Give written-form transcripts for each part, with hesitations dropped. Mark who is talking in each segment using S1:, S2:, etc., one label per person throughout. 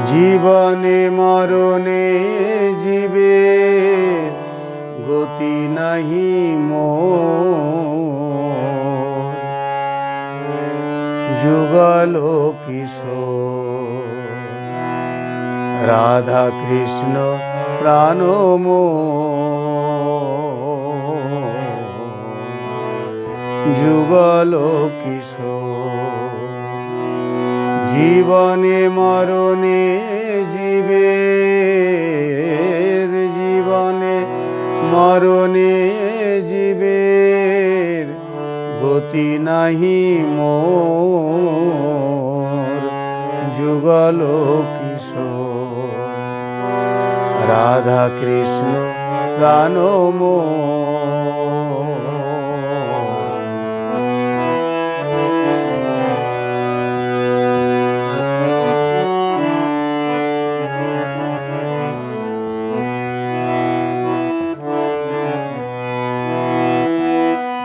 S1: জীবনে মরণে জীবের গতি নাহি মোর, যুগল কিশোর রাধা কৃষ্ণ প্রাণ মোর, যুগল কিশোর। জীবনে মরণে জীবের, জীবনে মরণে জীবের গতি নাহি মোর, যুগল কিশোর রাধা কৃষ্ণ প্রাণ মোর।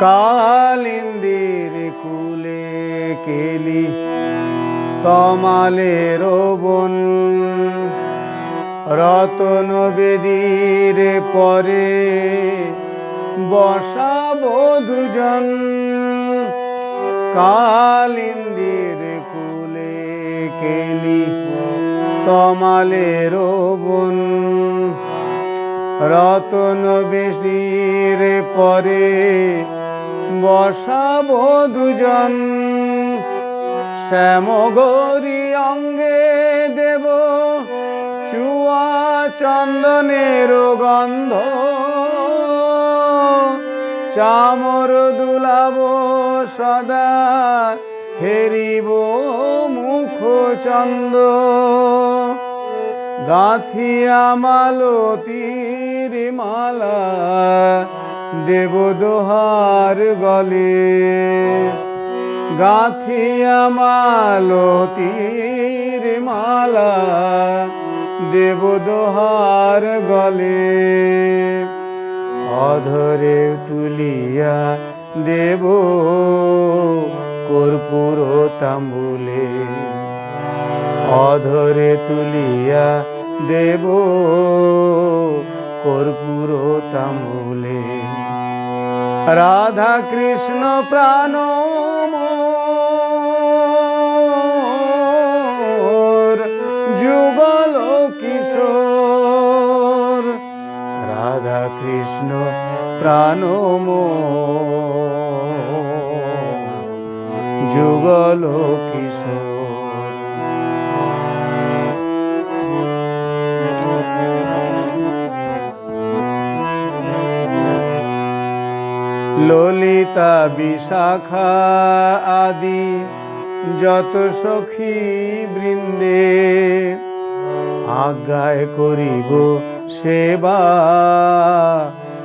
S1: কালিন্দির কুলে কেলি তমালের বন, রতন বেদীর পরে বসাবো দুজন। কালিন্দির কুলে কেলি তমালের বন, রতন বেদীর পরে বসাবো দুজন। শ্যামগৌরী অঙ্গে দেব চুয়া চন্দনের গন্ধ, চামর দুলাব সদা হেরিব মুখ চন্দ। গাঁথিয়া মালতীর মালা দেব দোহার গলে, গাঁথিয়া মালতীর মালা দেব দোহার গলে। অধরে তুলিয়া দেব কর্পূর তাম্বুলে, অধরে তুলিয়া দেব কর্পূর তাম্বুলে। রাধা কৃষ্ণ প্রাণ মোর, যুগল কিশোর রাধা কৃষ্ণ প্রাণ মোর, যুগল কিশোর। ললিতা বিশাখা আদি যত সখী বৃন্দে, আজ্ঞায় করিব সেবা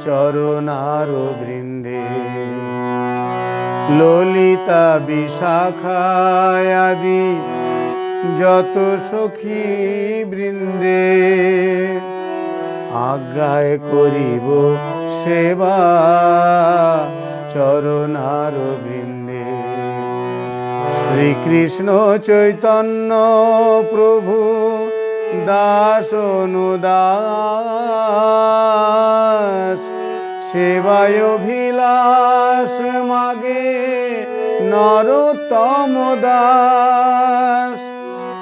S1: চরণার বৃন্দে। ললিতা বিশাখা আদি যত সখী বৃন্দে, আজ্ঞায় করিব সেবা চরণার বৃন্দে। শ্রীকৃষ্ণ চৈতন্য প্রভু দাস অনুদাস, সেবায় অভিলাষ মাগে নরোত্তম দাস।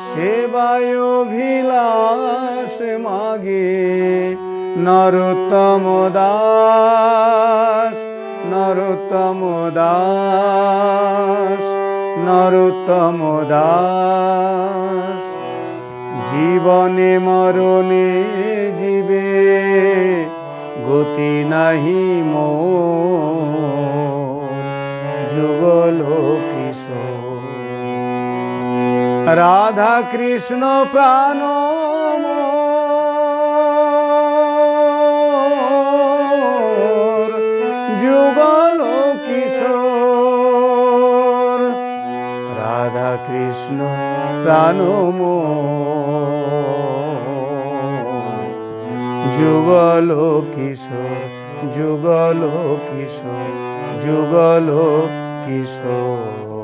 S1: সেবায় অভিলাষ মাগে নরোত্তম দাস, নরোত্তম দাস, নরোত্তম দাস। জীবনে মরণে জীবে গতি নাহি মোর, যুগল কিশোর রাধা কৃষ্ণ প্রাণ মোর, যুগল কিশোর রাধা কৃষ্ণ প্রাণ মোর, যুগল কিশোর, যুগল কিশোর, যুগল কিশোর।